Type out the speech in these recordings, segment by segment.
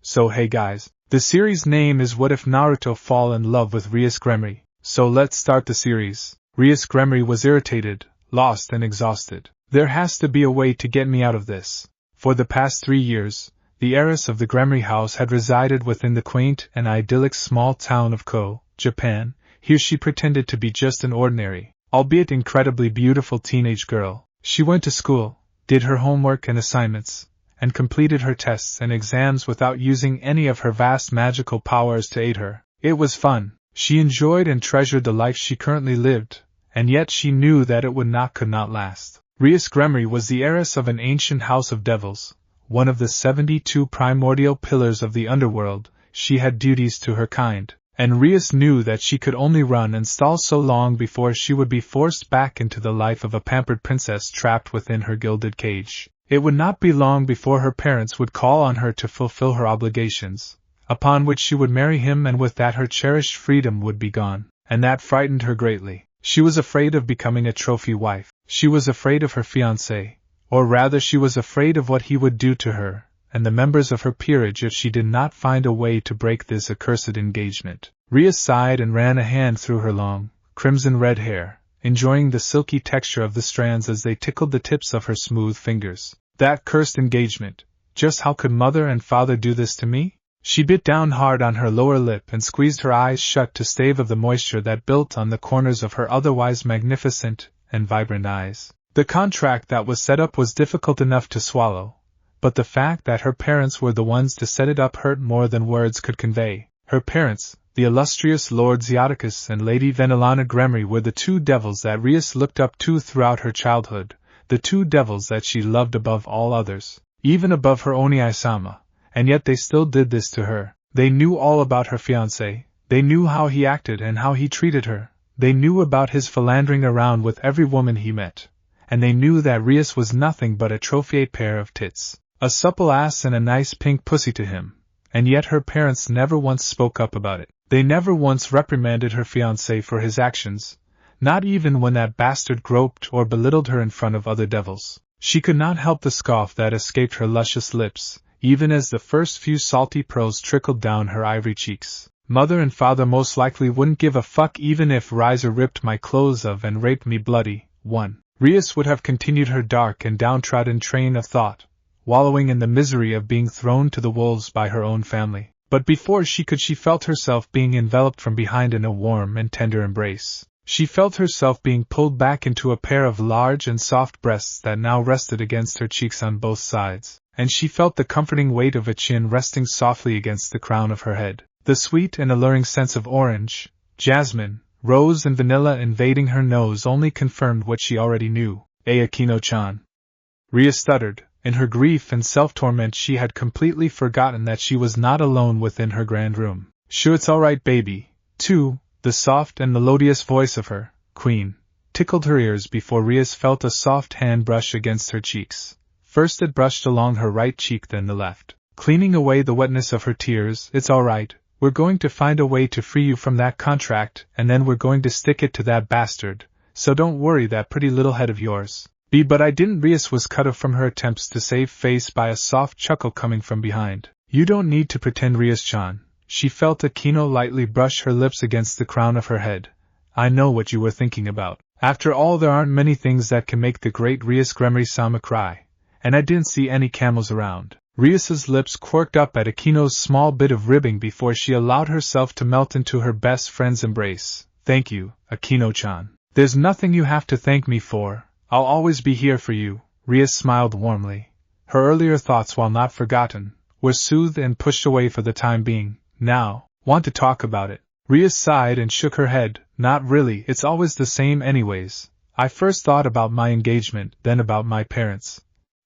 So hey guys, the series name is What If Naruto Fall in Love with Rias Gremory, so let's start the series. Rias Gremory was irritated, lost and exhausted. There has to be a way to get me out of this. For the past 3 years, the heiress of the Gremory house had resided within the quaint and idyllic small town of Ko, Japan. Here she pretended to be just an ordinary, albeit incredibly beautiful teenage girl. She went to school, did her homework and assignments, and completed her tests and exams without using any of her vast magical powers to aid her. It was fun. She enjoyed and treasured the life she currently lived, and yet she knew that it could not last. Rias Gremory was the heiress of an ancient house of devils, one of the 72 primordial pillars of the underworld. She had duties to her kind, and Rias knew that she could only run and stall so long before she would be forced back into the life of a pampered princess trapped within her gilded cage. It would not be long before her parents would call on her to fulfill her obligations, upon which she would marry him, and with that her cherished freedom would be gone, and that frightened her greatly. She was afraid of becoming a trophy wife. She was afraid of her fiancé, or rather she was afraid of what he would do to her and the members of her peerage if she did not find a way to break this accursed engagement. Rias sighed and ran a hand through her long, crimson-red hair, enjoying the silky texture of the strands as they tickled the tips of her smooth fingers. That cursed engagement! Just how could mother and father do this to me? She bit down hard on her lower lip and squeezed her eyes shut to stave off the moisture that built on the corners of her otherwise magnificent and vibrant eyes. The contract that was set up was difficult enough to swallow, but the fact that her parents were the ones to set it up hurt more than words could convey. Her parents, the illustrious Lord Zeoticus and Lady Venelana Gremory, were the two devils that Rias looked up to throughout her childhood, the two devils that she loved above all others, even above her own Isama, and yet they still did this to her. They knew all about her fiancé, they knew how he acted and how he treated her, they knew about his philandering around with every woman he met, and they knew that Rias was nothing but a trophy pair of tits, a supple ass and a nice pink pussy to him, and yet her parents never once spoke up about it. They never once reprimanded her fiancé for his actions, not even when that bastard groped or belittled her in front of other devils. She could not help the scoff that escaped her luscious lips, even as the first few salty pearls trickled down her ivory cheeks. Mother and father most likely wouldn't give a fuck even if Riser ripped my clothes off and raped me bloody. 1. Rias would have continued her dark and downtrodden train of thought, wallowing in the misery of being thrown to the wolves by her own family. But before she could, she felt herself being enveloped from behind in a warm and tender embrace. She felt herself being pulled back into a pair of large and soft breasts that now rested against her cheeks on both sides, and she felt the comforting weight of a chin resting softly against the crown of her head. The sweet and alluring sense of orange, jasmine, rose and vanilla invading her nose only confirmed what she already knew. Akino-chan. Rias stuttered. In her grief and self-torment she had completely forgotten that she was not alone within her grand room. Sure, it's alright, baby. 2. The soft and melodious voice of her queen tickled her ears before Rias felt a soft hand brush against her cheeks. First it brushed along her right cheek, then the left, cleaning away the wetness of her tears. It's alright, we're going to find a way to free you from that contract, and then we're going to stick it to that bastard, so don't worry that pretty little head of yours. But I didn't. Rias was cut off from her attempts to save face by a soft chuckle coming from behind. You don't need to pretend, Rias-chan. She felt Akino lightly brush her lips against the crown of her head. I know what you were thinking about. After all, there aren't many things that can make the great Rias Gremory-sama cry, and I didn't see any camels around. Rias's lips quirked up at Akino's small bit of ribbing before she allowed herself to melt into her best friend's embrace. Thank you, Akino-chan. There's nothing you have to thank me for. I'll always be here for you. Rias smiled warmly. Her earlier thoughts, while not forgotten, were soothed and pushed away for the time being. Now, want to talk about it? Rias sighed and shook her head. Not really, it's always the same anyways. I first thought about my engagement, then about my parents,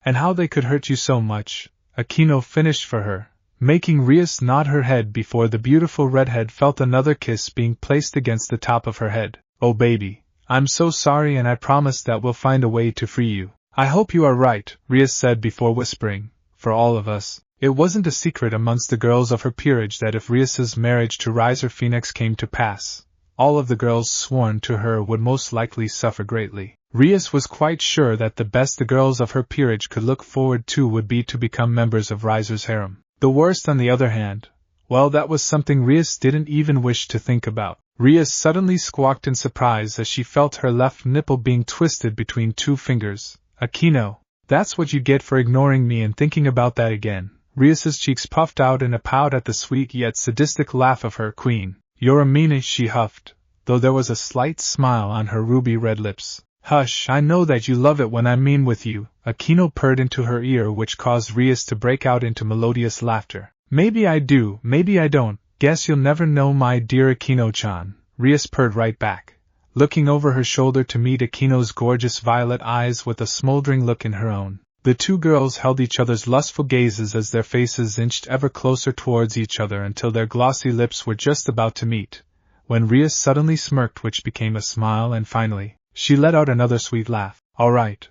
and how they could hurt you so much. Akino finished for her, making Rias nod her head before the beautiful redhead felt another kiss being placed against the top of her head. Oh baby, I'm so sorry, and I promise that we'll find a way to free you. I hope you are right, Rias said before whispering, for all of us. It wasn't a secret amongst the girls of her peerage that if Rias's marriage to Riser Phoenix came to pass, all of the girls sworn to her would most likely suffer greatly. Rias was quite sure that the best the girls of her peerage could look forward to would be to become members of Riser's harem. The worst, on the other hand, well, that was something Rias didn't even wish to think about. Rias suddenly squawked in surprise as she felt her left nipple being twisted between two fingers. Akino, that's what you get for ignoring me and thinking about that again. Rias's cheeks puffed out in a pout at the sweet yet sadistic laugh of her queen. You're a meanie, she huffed, though there was a slight smile on her ruby-red lips. Hush, I know that you love it when I'm mean with you, Akino purred into her ear, which caused Rias to break out into melodious laughter. Maybe I do, maybe I don't, guess you'll never know, my dear Akino-chan, Rias purred right back, looking over her shoulder to meet Akino's gorgeous violet eyes with a smoldering look in her own. The two girls held each other's lustful gazes as their faces inched ever closer towards each other until their glossy lips were just about to meet, when Rias suddenly smirked, which became a smile, and finally, she let out another sweet laugh. All right,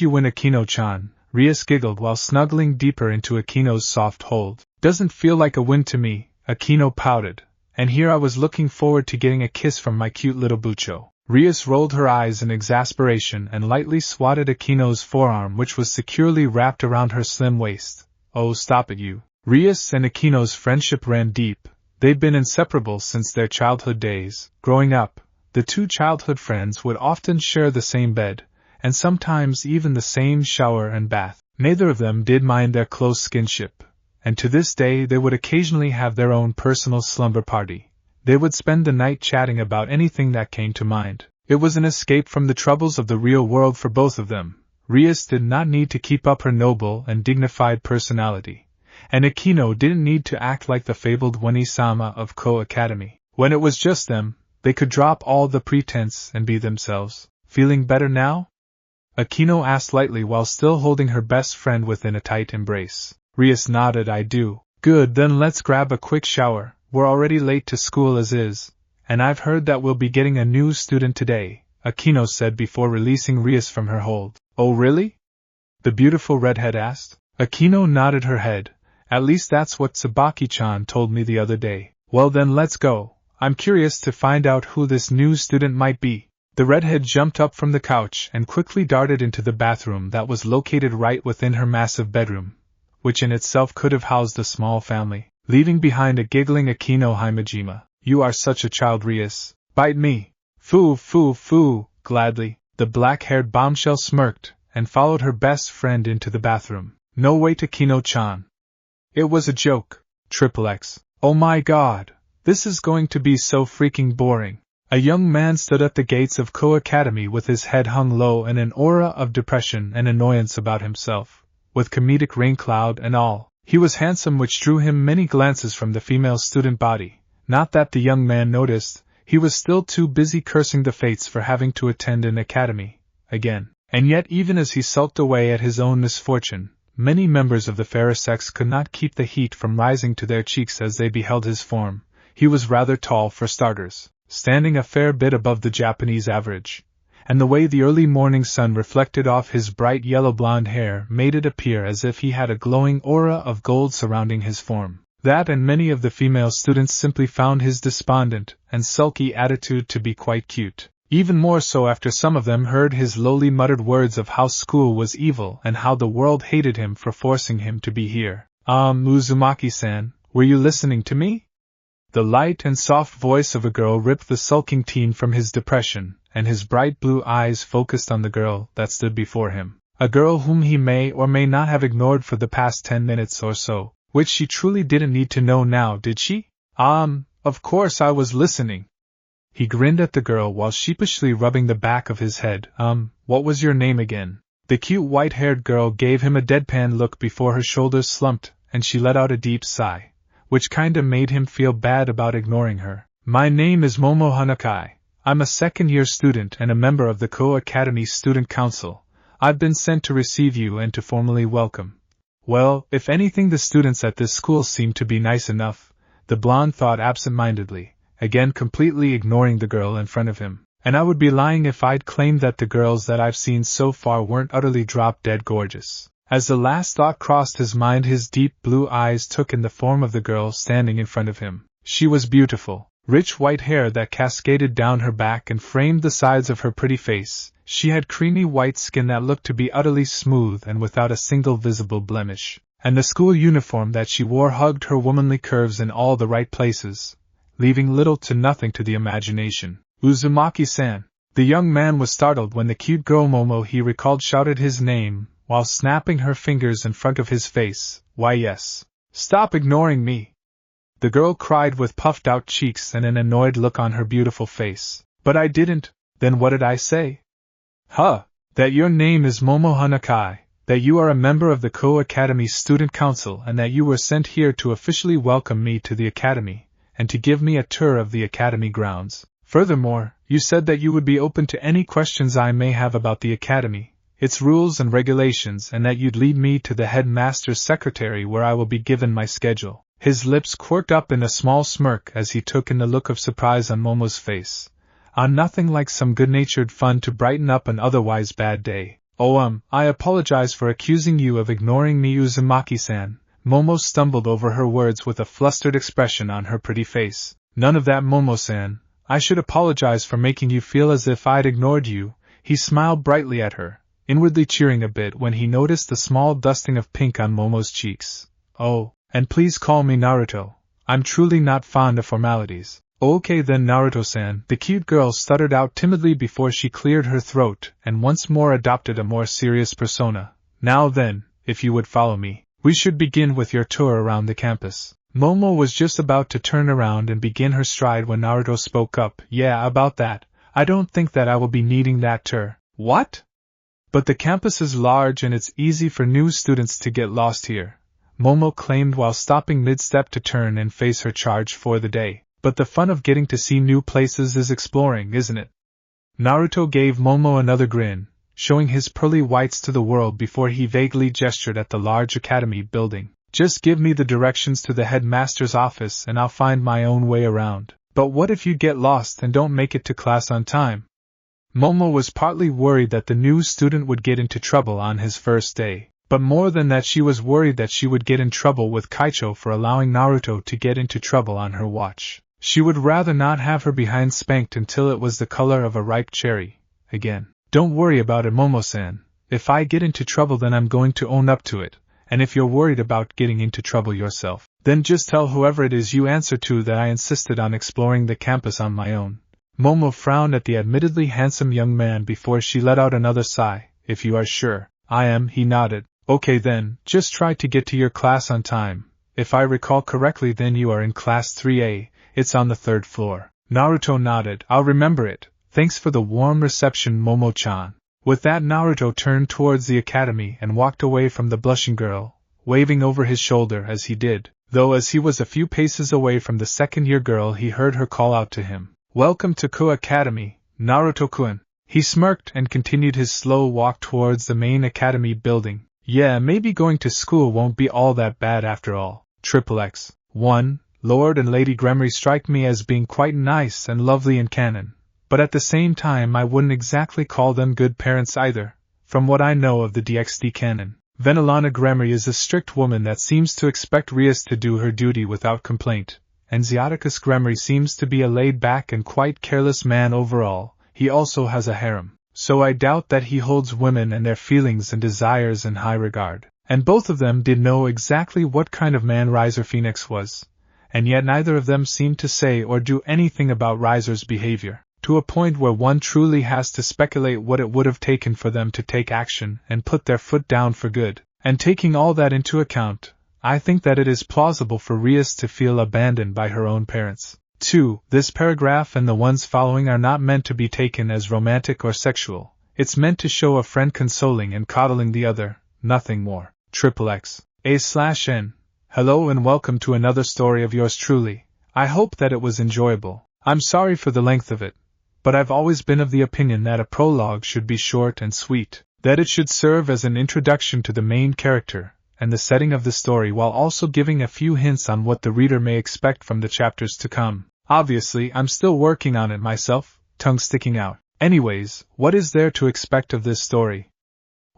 you win, Akino-chan, Rias giggled while snuggling deeper into Akino's soft hold. Doesn't feel like a win to me, Akino pouted, and here I was looking forward to getting a kiss from my cute little bucho. Rias rolled her eyes in exasperation and lightly swatted Akino's forearm, which was securely wrapped around her slim waist. Oh, stop it, you. Rias and Akino's friendship ran deep. They'd been inseparable since their childhood days. Growing up, the two childhood friends would often share the same bed, and sometimes even the same shower and bath. Neither of them did mind their close skinship, and to this day they would occasionally have their own personal slumber party. They would spend the night chatting about anything that came to mind. It was an escape from the troubles of the real world for both of them. Rias did not need to keep up her noble and dignified personality, and Akino didn't need to act like the fabled Wani-sama of Ko Academy. When it was just them, they could drop all the pretense and be themselves. Feeling better now? Akino asked lightly while still holding her best friend within a tight embrace. Rias nodded. I do. Good, then let's grab a quick shower. We're already late to school as is, and I've heard that we'll be getting a new student today, Akino said before releasing Rias from her hold. Oh really? The beautiful redhead asked. Akino nodded her head. At least that's what Tsubaki-chan told me the other day. Well then let's go. I'm curious to find out who this new student might be. The redhead jumped up from the couch and quickly darted into the bathroom that was located right within her massive bedroom, which in itself could have housed a small family, leaving behind a giggling Akino Himejima. You are such a child, Rias. Bite me. Foo, gladly. The black-haired bombshell smirked and followed her best friend into the bathroom. No wait, Akino-chan. It was a joke. XXX. Oh my god. This is going to be so freaking boring. A young man stood at the gates of Ko Academy with his head hung low and an aura of depression and annoyance about himself, with comedic rain cloud and all. He was handsome, which drew him many glances from the female student body. Not that the young man noticed, he was still too busy cursing the fates for having to attend an academy again. And yet even as he sulked away at his own misfortune, many members of the fairer sex could not keep the heat from rising to their cheeks as they beheld his form. He was rather tall for starters, standing a fair bit above the Japanese average, and the way the early morning sun reflected off his bright yellow blonde hair made it appear as if he had a glowing aura of gold surrounding his form. That and many of the female students simply found his despondent and sulky attitude to be quite cute. Even more so after some of them heard his lowly muttered words of how school was evil and how the world hated him for forcing him to be here. Uzumaki-san, were you listening to me? The light and soft voice of a girl ripped the sulking teen from his depression, and his bright blue eyes focused on the girl that stood before him. A girl whom he may or may not have ignored for the past 10 minutes or so, which she truly didn't need to know now, did she? Of course I was listening. He grinned at the girl while sheepishly rubbing the back of his head. What was your name again? The cute white-haired girl gave him a deadpan look before her shoulders slumped, and she let out a deep sigh, which kinda made him feel bad about ignoring her. My name is Momo Hanakai. I'm a second-year student and a member of the Ko Academy Student Council. I've been sent to receive you and to formally welcome. Well, if anything, the students at this school seem to be nice enough, the blonde thought absent-mindedly, again completely ignoring the girl in front of him. And I would be lying if I'd claimed that the girls that I've seen so far weren't utterly drop-dead gorgeous. As the last thought crossed his mind, his deep blue eyes took in the form of the girl standing in front of him. She was beautiful. Rich white hair that cascaded down her back and framed the sides of her pretty face. She had creamy white skin that looked to be utterly smooth and without a single visible blemish. and the school uniform that she wore hugged her womanly curves in all the right places, leaving little to nothing to the imagination. Uzumaki-san. The young man was startled when the cute girl Momo he recalled shouted his name, while snapping her fingers in front of his face. Why yes. Stop ignoring me! The girl cried with puffed out cheeks and an annoyed look on her beautiful face. But I didn't. Then what did I say? That your name is Momo Hanakai, that you are a member of the Ko Academy Student Council and that you were sent here to officially welcome me to the Academy, and to give me a tour of the Academy grounds. Furthermore, you said that you would be open to any questions I may have about the Academy, its rules and regulations, and that you'd lead me to the headmaster's secretary where I will be given my schedule. His lips quirked up in a small smirk as he took in the look of surprise on Momo's face. Nothing like some good-natured fun to brighten up an otherwise bad day. I apologize for accusing you of ignoring me, Uzumaki-san. Momo stumbled over her words with a flustered expression on her pretty face. None of that, Momo-san. I should apologize for making you feel as if I'd ignored you. He smiled brightly at her, inwardly cheering a bit when he noticed the small dusting of pink on Momo's cheeks. And please call me Naruto. I'm truly not fond of formalities. Okay then, Naruto-san, the cute girl stuttered out timidly before she cleared her throat and once more adopted a more serious persona. Now then, if you would follow me, we should begin with your tour around the campus. Momo was just about to turn around and begin her stride when Naruto spoke up. Yeah, about that. I don't think that I will be needing that tour. What? But the campus is large and it's easy for new students to get lost here, Momo claimed while stopping mid-step to turn and face her charge for the day. But the fun of getting to see new places is exploring, isn't it? Naruto gave Momo another grin, showing his pearly whites to the world before he vaguely gestured at the large academy building. Just give me the directions to the headmaster's office and I'll find my own way around. But what if you get lost and don't make it to class on time? Momo was partly worried that the new student would get into trouble on his first day, but more than that she was worried that she would get in trouble with Kaicho for allowing Naruto to get into trouble on her watch. She would rather not have her behind spanked until it was the color of a ripe cherry. Again, don't worry about it, Momo-san. If I get into trouble then I'm going to own up to it. And if you're worried about getting into trouble yourself, then just tell whoever it is you answer to that I insisted on exploring the campus on my own. Momo frowned at the admittedly handsome young man before she let out another sigh. If you are sure. I am, he nodded. Okay then, just try to get to your class on time. If I recall correctly then you are in class 3A, it's on the 3rd floor. Naruto nodded. I'll remember it. Thanks for the warm reception, Momo-chan. With that, Naruto turned towards the academy and walked away from the blushing girl, waving over his shoulder as he did, though as he was a few paces away from the second-year girl he heard her call out to him. Welcome to Ko Academy, Naruto-kun. He smirked and continued his slow walk towards the main academy building. Yeah, maybe going to school won't be all that bad after all. XXX. 1. Lord and Lady Gremory strike me as being quite nice and lovely in canon. But at the same time I wouldn't exactly call them good parents either, from what I know of the DxD canon. Venelana Gremory is a strict woman that seems to expect Rias to do her duty without complaint, and Xiaticus Gremory seems to be a laid-back and quite careless man overall. He also has a harem, so I doubt that he holds women and their feelings and desires in high regard. And both of them did know exactly what kind of man Riser Phoenix was, and yet neither of them seemed to say or do anything about Riser's behavior, to a point where one truly has to speculate what it would have taken for them to take action and put their foot down for good. And taking all that into account, I think that it is plausible for Rias to feel abandoned by her own parents. 2. This paragraph and the ones following are not meant to be taken as romantic or sexual. It's meant to show a friend consoling and coddling the other, nothing more. XXX. A/N. Hello and welcome to another story of yours truly. I hope that it was enjoyable. I'm sorry for the length of it, but I've always been of the opinion that a prologue should be short and sweet, that it should serve as an introduction to the main character and the setting of the story while also giving a few hints on what the reader may expect from the chapters to come. Obviously, I'm still working on it myself, tongue sticking out. Anyways, what is there to expect of this story?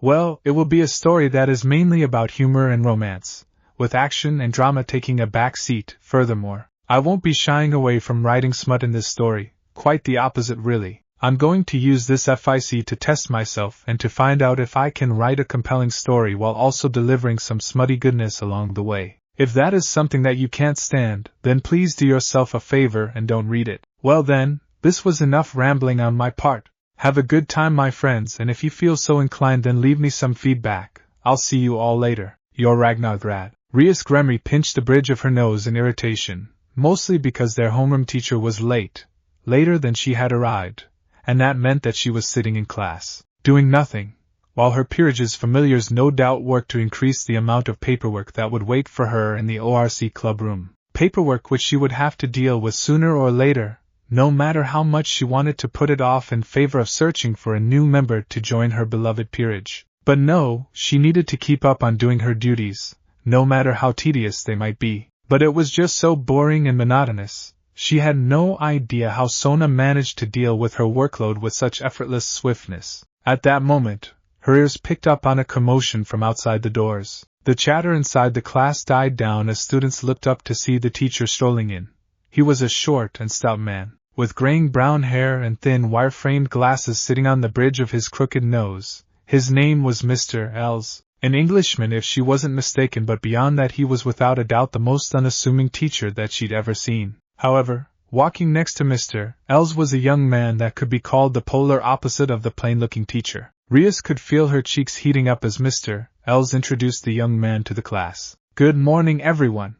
Well, it will be a story that is mainly about humor and romance, with action and drama taking a back seat. Furthermore, I won't be shying away from writing smut in this story, quite the opposite really. I'm going to use this FIC to test myself and to find out if I can write a compelling story while also delivering some smutty goodness along the way. If that is something that you can't stand, then please do yourself a favor and don't read it. Well then, this was enough rambling on my part. Have a good time, my friends, and if you feel so inclined then leave me some feedback. I'll see you all later. Your Ragnargrad. Rias Gremory pinched the bridge of her nose in irritation, mostly because their homeroom teacher was late, later than she had arrived, and that meant that she was sitting in class, doing nothing, while her peerage's familiars no doubt worked to increase the amount of paperwork that would wait for her in the ORC club room. Paperwork which she would have to deal with sooner or later, no matter how much she wanted to put it off in favor of searching for a new member to join her beloved peerage. But no, she needed to keep up on doing her duties, no matter how tedious they might be. But it was just so boring and monotonous. She had no idea how Sona managed to deal with her workload with such effortless swiftness. At that moment, her ears picked up on a commotion from outside the doors. The chatter inside the class died down as students looked up to see the teacher strolling in. He was a short and stout man, with graying brown hair and thin wire-framed glasses sitting on the bridge of his crooked nose. His name was Mr. Els, an Englishman if she wasn't mistaken, but beyond that he was without a doubt the most unassuming teacher that she'd ever seen. However, walking next to Mr. Els was a young man that could be called the polar opposite of the plain-looking teacher. Rias could feel her cheeks heating up as Mr. Els introduced the young man to the class. Good morning, everyone.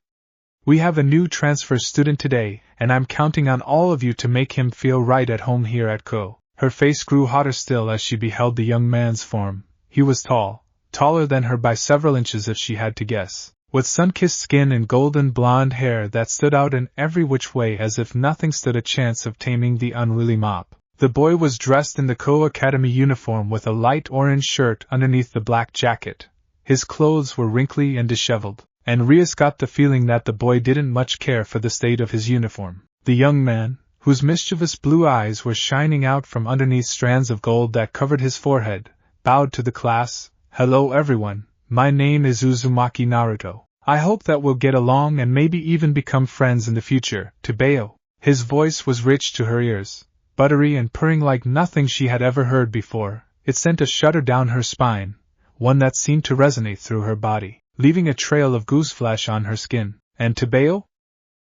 We have a new transfer student today, and I'm counting on all of you to make him feel right at home here at Co. Her face grew hotter still as she beheld the young man's form. He was tall, taller than her by several inches if she had to guess, with sun-kissed skin and golden blonde hair that stood out in every which way as if nothing stood a chance of taming the unruly mop. The boy was dressed in the Co Academy uniform with a light orange shirt underneath the black jacket. His clothes were wrinkly and disheveled, and Rias got the feeling that the boy didn't much care for the state of his uniform. The young man, whose mischievous blue eyes were shining out from underneath strands of gold that covered his forehead, bowed to the class. Hello everyone, my name is Uzumaki Naruto. I hope that we'll get along and maybe even become friends in the future. Tobeo. His voice was rich to her ears, buttery and purring like nothing she had ever heard before. It sent a shudder down her spine, one that seemed to resonate through her body, leaving a trail of gooseflesh on her skin. And Tobeo?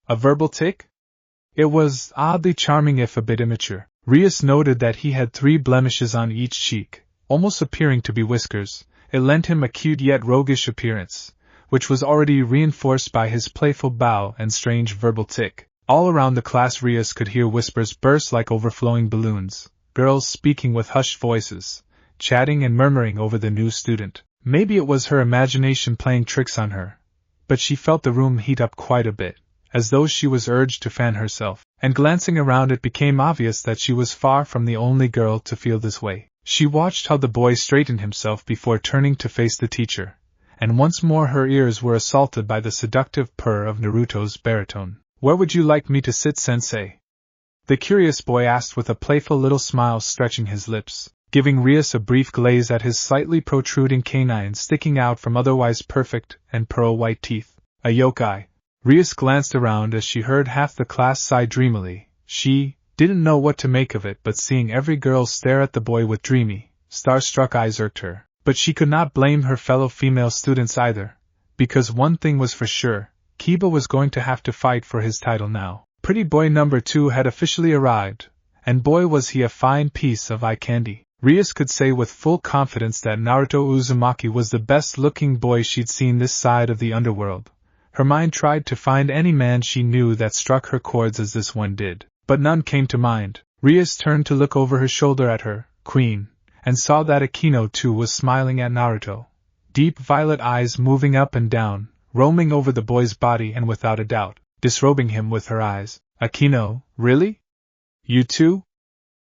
A verbal tic? It was oddly charming if a bit immature. Rias noted that he had 3 blemishes on each cheek, almost appearing to be whiskers. It lent him a cute yet roguish appearance, which was already reinforced by his playful bow and strange verbal tic. All around the class Rias could hear whispers burst like overflowing balloons, girls speaking with hushed voices, chatting and murmuring over the new student. Maybe it was her imagination playing tricks on her, but she felt the room heat up quite a bit, as though she was urged to fan herself, and glancing around it became obvious that she was far from the only girl to feel this way. She watched how the boy straightened himself before turning to face the teacher, and once more her ears were assaulted by the seductive purr of Naruto's baritone. Where would you like me to sit, sensei? The curious boy asked with a playful little smile stretching his lips, giving Rias a brief glaze at his slightly protruding canines sticking out from otherwise perfect and pearl-white teeth. A yokai. Rias glanced around as she heard half the class sigh dreamily. She didn't know what to make of it, but seeing every girl stare at the boy with dreamy, star-struck eyes irked her. But she could not blame her fellow female students either, because one thing was for sure, Kiba was going to have to fight for his title now. Pretty boy number 2 had officially arrived, and boy was he a fine piece of eye candy. Rias could say with full confidence that Naruto Uzumaki was the best-looking boy she'd seen this side of the underworld. Her mind tried to find any man she knew that struck her chords as this one did, but none came to mind. Rias turned to look over her shoulder at her queen, and saw that Akino too was smiling at Naruto, deep violet eyes moving up and down, roaming over the boy's body and without a doubt, disrobing him with her eyes. Akino, really? You too?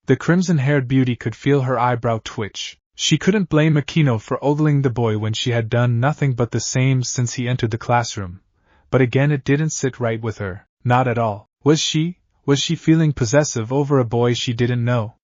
The crimson-haired beauty could feel her eyebrow twitch. She couldn't blame Akino for ogling the boy when she had done nothing but the same since he entered the classroom. But again it didn't sit right with her. Not at all. Was she feeling possessive over a boy she didn't know?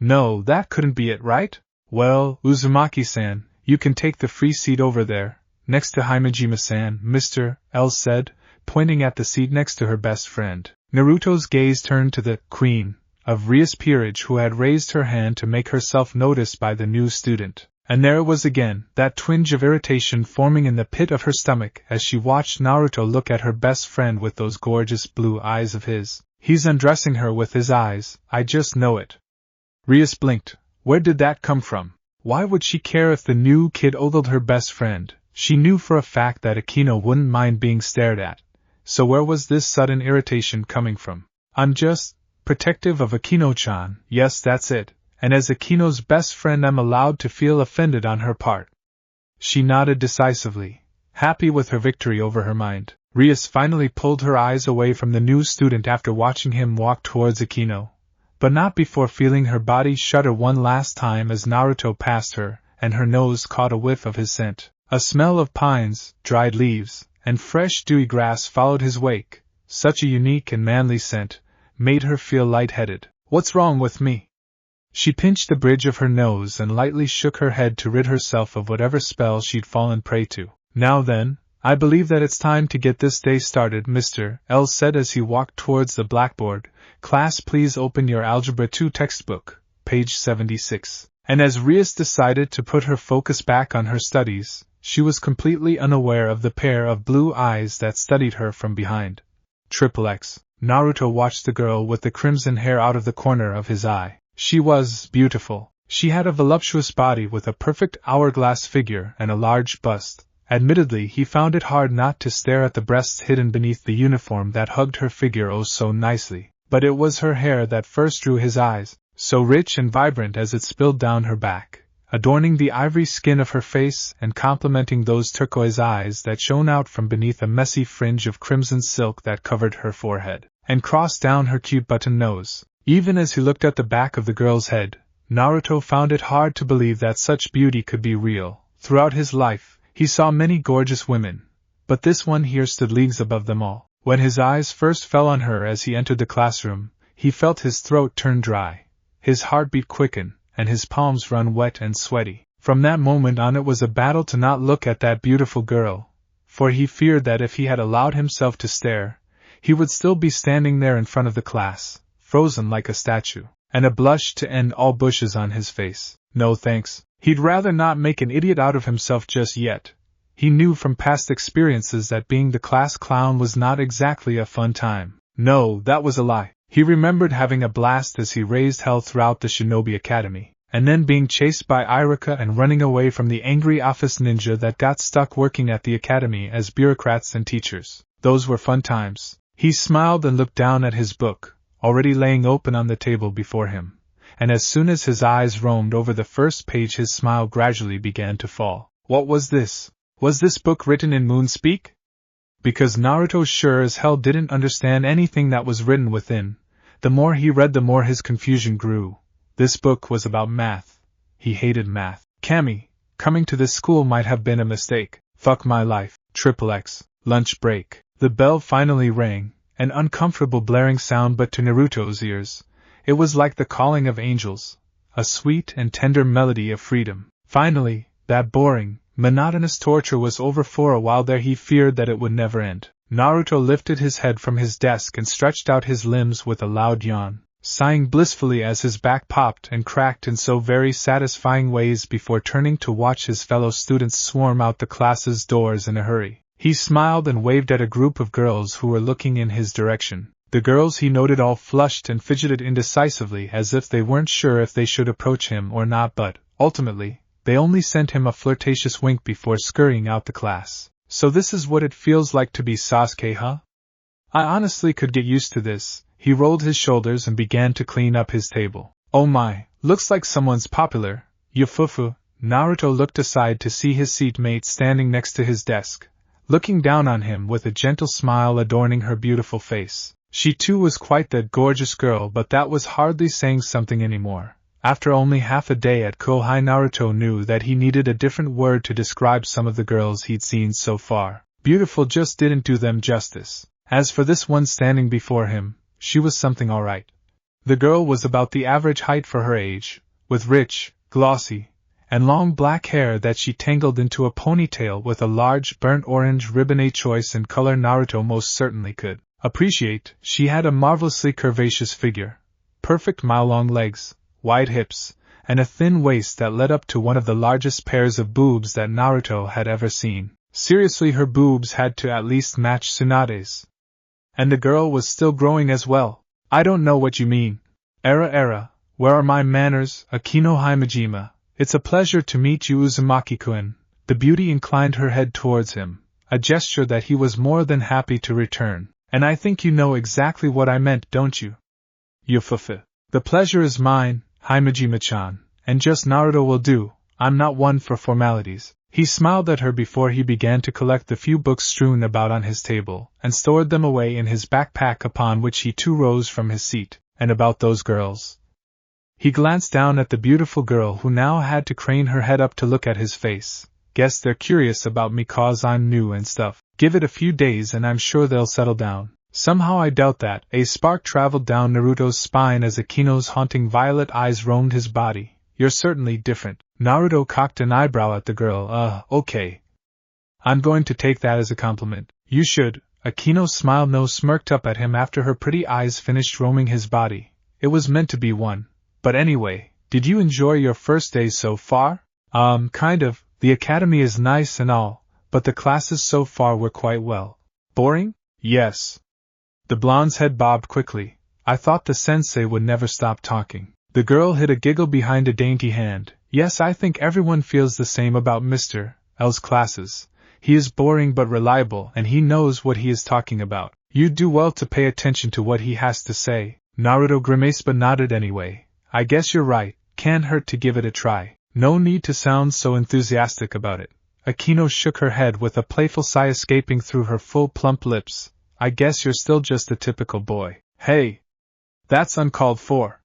No, that couldn't be it, right? Well, Uzumaki-san, you can take the free seat over there, next to Himejima-san, Mr. Els said, pointing at the seat next to her best friend. Naruto's gaze turned to the queen, of Rias peerage who had raised her hand to make herself noticed by the new student. And there it was again, that twinge of irritation forming in the pit of her stomach as she watched Naruto look at her best friend with those gorgeous blue eyes of his. He's undressing her with his eyes, I just know it. Rias blinked. Where did that come from? Why would she care if the new kid ogled her best friend? She knew for a fact that Akino wouldn't mind being stared at. So where was this sudden irritation coming from? I'm just protective of Akino-chan, yes that's it, and as Akino's best friend I'm allowed to feel offended on her part. She nodded decisively, happy with her victory over her mind. Rias finally pulled her eyes away from the new student after watching him walk towards Akino, but not before feeling her body shudder one last time as Naruto passed her, and her nose caught a whiff of his scent. A smell of pines, dried leaves, and fresh dewy grass followed his wake. Such a unique and manly scent made her feel lightheaded. What's wrong with me? She pinched the bridge of her nose and lightly shook her head to rid herself of whatever spell she'd fallen prey to. Now then, I believe that it's time to get this day started, Mr. L said as he walked towards the blackboard. Class, please open your Algebra 2 textbook, page 76. And as Rias decided to put her focus back on her studies, she was completely unaware of the pair of blue eyes that studied her from behind. XXX. Naruto watched the girl with the crimson hair out of the corner of his eye. She was beautiful. She had a voluptuous body with a perfect hourglass figure and a large bust. Admittedly, he found it hard not to stare at the breasts hidden beneath the uniform that hugged her figure oh so nicely. But it was her hair that first drew his eyes, so rich and vibrant as it spilled down her back, adorning the ivory skin of her face and complementing those turquoise eyes that shone out from beneath a messy fringe of crimson silk that covered her forehead and crossed down her cute button nose. Even as he looked at the back of the girl's head, Naruto found it hard to believe that such beauty could be real. Throughout his life, he saw many gorgeous women, but this one here stood leagues above them all. When his eyes first fell on her as he entered the classroom, he felt his throat turn dry, his heartbeat quicken, and his palms run wet and sweaty. From that moment on it was a battle to not look at that beautiful girl, for he feared that if he had allowed himself to stare, he would still be standing there in front of the class, frozen like a statue, and a blush to end all bushes on his face. No thanks, he'd rather not make an idiot out of himself just yet. He knew from past experiences that being the class clown was not exactly a fun time. No, that was a lie. He remembered having a blast as he raised hell throughout the Shinobi Academy, and then being chased by Irika and running away from the angry office ninja that got stuck working at the academy as bureaucrats and teachers. Those were fun times. He smiled and looked down at his book, already laying open on the table before him, and as soon as his eyes roamed over the first page his smile gradually began to fall. What was this? Was this book written in Moonspeak? Because Naruto sure as hell didn't understand anything that was written within. The more he read the more his confusion grew. This book was about math. He hated math. Cammy, coming to this school might have been a mistake. Fuck my life. XXX. Lunch break. The bell finally rang, an uncomfortable blaring sound but to Naruto's ears, it was like the calling of angels, a sweet and tender melody of freedom. Finally, that boring, monotonous torture was over. For a while there he feared that it would never end. Naruto lifted his head from his desk and stretched out his limbs with a loud yawn, sighing blissfully as his back popped and cracked in so very satisfying ways before turning to watch his fellow students swarm out the class's doors in a hurry. He smiled and waved at a group of girls who were looking in his direction. The girls he noted all flushed and fidgeted indecisively as if they weren't sure if they should approach him or not, but, ultimately, they only sent him a flirtatious wink before scurrying out the class. So this is what it feels like to be Sasuke, huh? I honestly could get used to this. He rolled his shoulders and began to clean up his table. Oh my, looks like someone's popular. Yufufu. Naruto looked aside to see his seatmate standing next to his desk, looking down on him with a gentle smile adorning her beautiful face. She too was quite that gorgeous girl, but that was hardly saying something anymore. After only half a day at Kohai, Naruto knew that he needed a different word to describe some of the girls he'd seen so far. Beautiful just didn't do them justice. As for this one standing before him, she was something alright. The girl was about the average height for her age, with rich, glossy, and long black hair that she tangled into a ponytail with a large burnt orange ribbon. A choice in color Naruto most certainly could appreciate. She had a marvelously curvaceous figure, perfect mile-long legs, wide hips, and a thin waist that led up to one of the largest pairs of boobs that Naruto had ever seen. Seriously, her boobs had to at least match Tsunade's. And the girl was still growing as well. I don't know what you mean. Era, where are my manners, Akino Himejima? It's a pleasure to meet you, Uzumaki-kun. The beauty inclined her head towards him, a gesture that he was more than happy to return. And I think you know exactly what I meant, don't you? Yufufu. The pleasure is mine, Himejima-chan, and just Naruto will do. I'm not one for formalities. He smiled at her before he began to collect the few books strewn about on his table, and stored them away in his backpack, upon which he too rose from his seat. And about those girls? He glanced down at the beautiful girl who now had to crane her head up to look at his face. Guess they're curious about me 'cause I'm new and stuff. Give it a few days and I'm sure they'll settle down. Somehow I doubt that. A spark traveled down Naruto's spine as Akino's haunting violet eyes roamed his body. You're certainly different. Naruto cocked an eyebrow at the girl. Okay. I'm going to take that as a compliment. You should. Akino smiled, smirked up at him after her pretty eyes finished roaming his body. It was meant to be one. But anyway, did you enjoy your first day so far? Kind of. The academy is nice and all, but the classes so far were quite well. Boring? Yes. The blonde's head bobbed quickly. I thought the sensei would never stop talking. The girl hid a giggle behind a dainty hand. Yes, I think everyone feels the same about Mr. L's classes. He is boring but reliable, and he knows what he is talking about. You'd do well to pay attention to what he has to say. Naruto grimaced but nodded anyway. I guess you're right, can't hurt to give it a try. No need to sound so enthusiastic about it. Akino shook her head with a playful sigh escaping through her full plump lips. I guess you're still just a typical boy. Hey! That's uncalled for!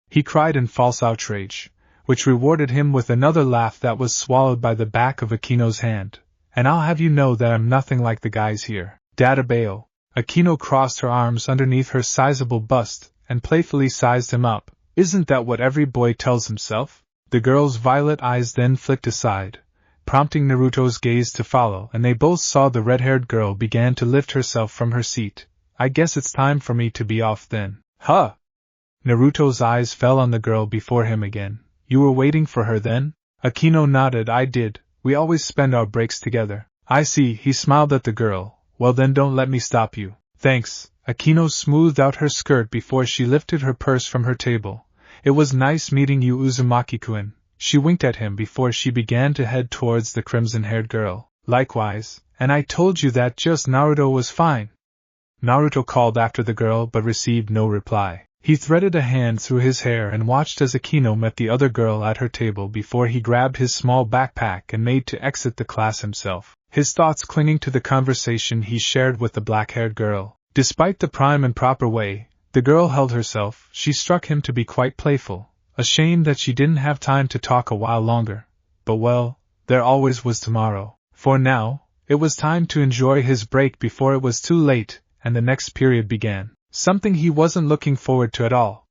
He cried in false outrage, which rewarded him with another laugh that was swallowed by the back of Akino's hand. And I'll have you know that I'm nothing like the guys here. Databeo. Akino crossed her arms underneath her sizable bust, and playfully sized him up. Isn't that what every boy tells himself? The girl's violet eyes then flicked aside, prompting Naruto's gaze to follow, and they both saw the red-haired girl began to lift herself from her seat. I guess it's time for me to be off then. Huh! Naruto's eyes fell on the girl before him again. You were waiting for her then? Akino nodded. I did. We always spend our breaks together. I see. He smiled at the girl. Well then, don't let me stop you. Thanks. Akino smoothed out her skirt before she lifted her purse from her table. It was nice meeting you, Uzumaki-kun. She winked at him before she began to head towards the crimson-haired girl. Likewise, and I told you that just Naruto was fine. Naruto called after the girl but received no reply. He threaded a hand through his hair and watched as Akino met the other girl at her table before he grabbed his small backpack and made to exit the class himself, his thoughts clinging to the conversation he shared with the black-haired girl. Despite the prime and proper way the girl held herself, she struck him to be quite playful. A shame that she didn't have time to talk a while longer. But well, there always was tomorrow. For now, it was time to enjoy his break before it was too late, and the next period began. Something he wasn't looking forward to at all.